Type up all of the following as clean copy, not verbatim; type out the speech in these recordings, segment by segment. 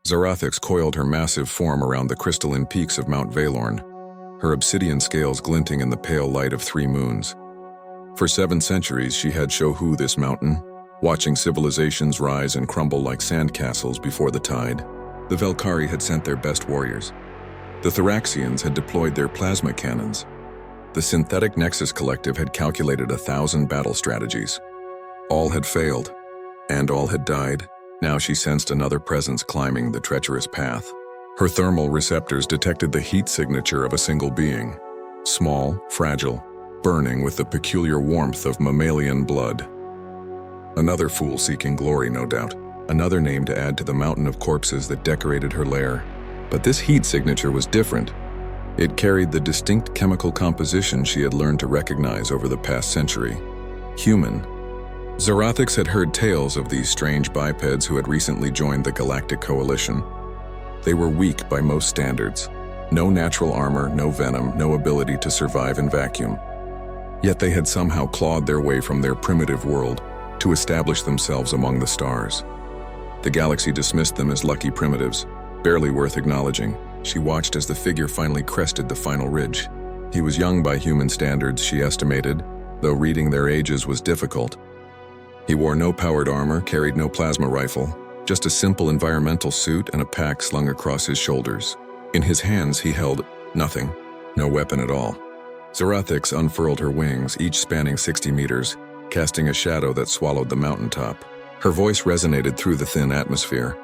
Zarathix coiled her massive form around the crystalline peaks of Mount Valorn, her obsidian scales glinting in the pale light of 3 moons. For 7 centuries she had Shohu this mountain, watching civilizations rise and crumble like sandcastles before the tide. The Velkari had sent their best warriors. The Thoraxians had deployed their plasma cannons. The Synthetic Nexus Collective had calculated 1,000 battle strategies. All had failed, and all had died. Now she sensed another presence climbing the treacherous path. Her thermal receptors detected the heat signature of a single being, small, fragile, burning with the peculiar warmth of mammalian blood. Another fool seeking glory, no doubt. Another name to add to the mountain of corpses that decorated her lair. But this heat signature was different. It carried the distinct chemical composition she had learned to recognize over the past century. Human. Zarathix had heard tales of these strange bipeds who had recently joined the Galactic Coalition. They were weak by most standards. No natural armor, no venom, no ability to survive in vacuum. Yet they had somehow clawed their way from their primitive world to establish themselves among the stars. The galaxy dismissed them as lucky primitives, barely worth acknowledging. She watched as the figure finally crested the final ridge. He was young by human standards, she estimated, though reading their ages was difficult. He wore no powered armor, carried no plasma rifle, just a simple environmental suit and a pack slung across his shoulders. In his hands he held nothing, no weapon at all. Zarathix unfurled her wings, each spanning 60 meters, casting a shadow that swallowed the mountaintop. Her voice resonated through the thin atmosphere,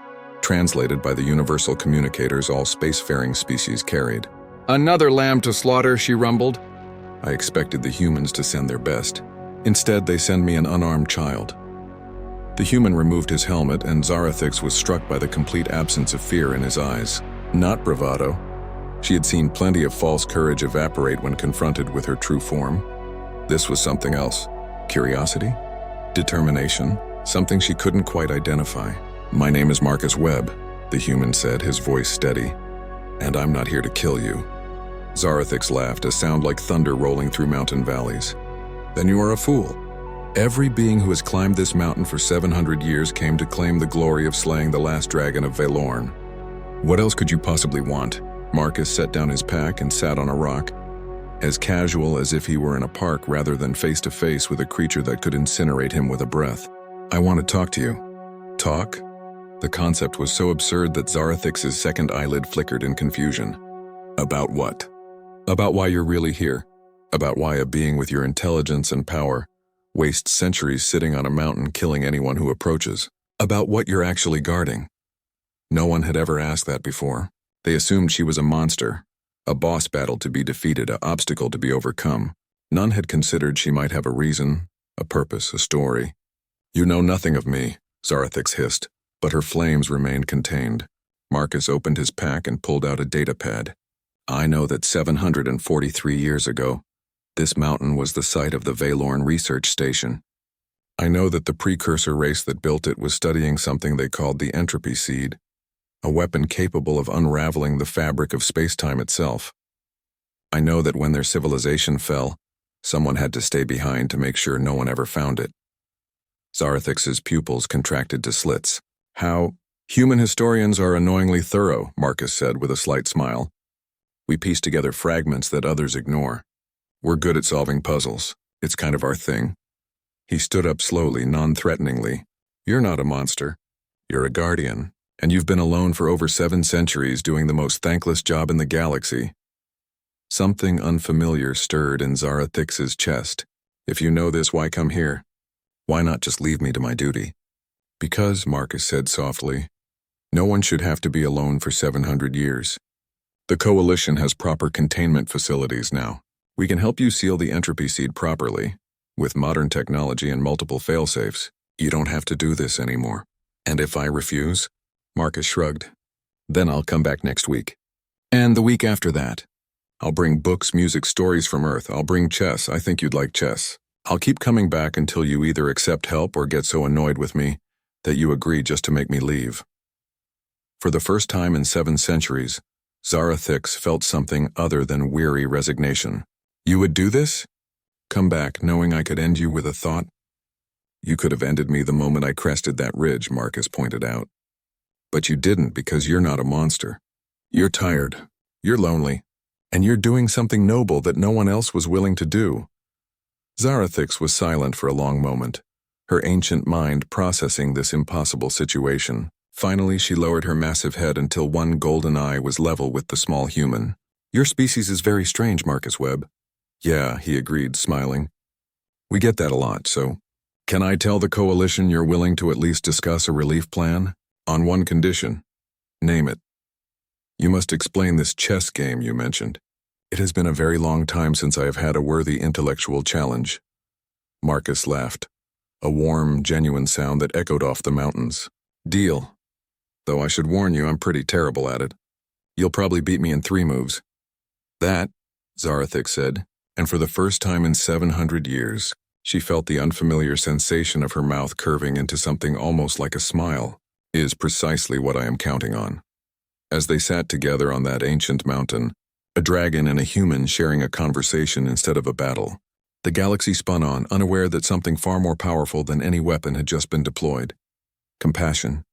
translated by the universal communicators all spacefaring species carried. "Another lamb to slaughter," she rumbled. "I expected the humans to send their best. Instead, they send me an unarmed child." The human removed his helmet, and Zarathix was struck by the complete absence of fear in his eyes. Not bravado. She had seen plenty of false courage evaporate when confronted with her true form. This was something else. Curiosity? Determination? Something she couldn't quite identify. "My name is Marcus Webb," the human said, his voice steady. "And I'm not here to kill you." Zarathix laughed, a sound like thunder rolling through mountain valleys. "Then you are a fool. Every being who has climbed this mountain for 700 years came to claim the glory of slaying the last dragon of Valorn. What else could you possibly want?" Marcus set down his pack and sat on a rock, as casual as if he were in a park rather than face-to-face with a creature that could incinerate him with a breath. "I want to talk to you." Talk? The concept was so absurd that Zarathix's second eyelid flickered in confusion. "About what?" "About why you're really here. About why a being with your intelligence and power wastes centuries sitting on a mountain killing anyone who approaches. About what you're actually guarding." No one had ever asked that before. They assumed she was a monster, a boss battle to be defeated, an obstacle to be overcome. None had considered she might have a reason, a purpose, a story. "You know nothing of me," Zarathix hissed, but her flames remained contained. Marcus opened his pack and pulled out a datapad. "I know that 743 years ago, this mountain was the site of the Valorn Research Station. I know that the precursor race that built it was studying something they called the entropy seed, a weapon capable of unraveling the fabric of space-time itself. I know that when their civilization fell, someone had to stay behind to make sure no one ever found it." Zarathix's pupils contracted to slits. "How? Human historians are annoyingly thorough," Marcus said with a slight smile. "We piece together fragments that others ignore. We're good at solving puzzles. It's kind of our thing." He stood up slowly, non-threateningly. "You're not a monster. You're a guardian, and you've been alone for over 7 centuries doing the most thankless job in the galaxy." Something unfamiliar stirred in Zarathix's chest. "If you know this, why come here? Why not just leave me to my duty?" "Because," Marcus said softly, "no one should have to be alone for 700 years. The Coalition has proper containment facilities now. We can help you seal the entropy seed properly. With modern technology and multiple failsafes, you don't have to do this anymore." "And if I refuse?" Marcus shrugged. "Then I'll come back next week. And the week after that. I'll bring books, music, stories from Earth. I'll bring chess. I think you'd like chess. I'll keep coming back until you either accept help or get so annoyed with me that you agree just to make me leave." For the first time in 7 centuries, Zarathix felt something other than weary resignation. "You would do this? Come back knowing I could end you with a thought?" "You could have ended me the moment I crested that ridge," Marcus pointed out. But you didn't because you're not a monster. You're tired, you're lonely, and you're doing something noble that no one else was willing to do. Zarathix was silent for a long moment, her ancient mind processing this impossible situation. Finally, she lowered her massive head until one golden eye was level with the small human. Your species is very strange, Marcus Webb. Yeah, he agreed, smiling. We get that a lot, so can I tell the Coalition you're willing to at least discuss a relief plan? On one condition. Name it. You must explain this chess game you mentioned. It has been a very long time since I have had a worthy intellectual challenge. Marcus laughed, a warm, genuine sound that echoed off the mountains. Deal. Though I should warn you, I'm pretty terrible at it. You'll probably beat me in 3 moves. That, Zarathix said, and for the first time in 700 years, she felt the unfamiliar sensation of her mouth curving into something almost like a smile, is precisely what I am counting on. As they sat together on that ancient mountain, a dragon and a human sharing a conversation instead of a battle, the galaxy spun on, unaware that something far more powerful than any weapon had just been deployed. Compassion.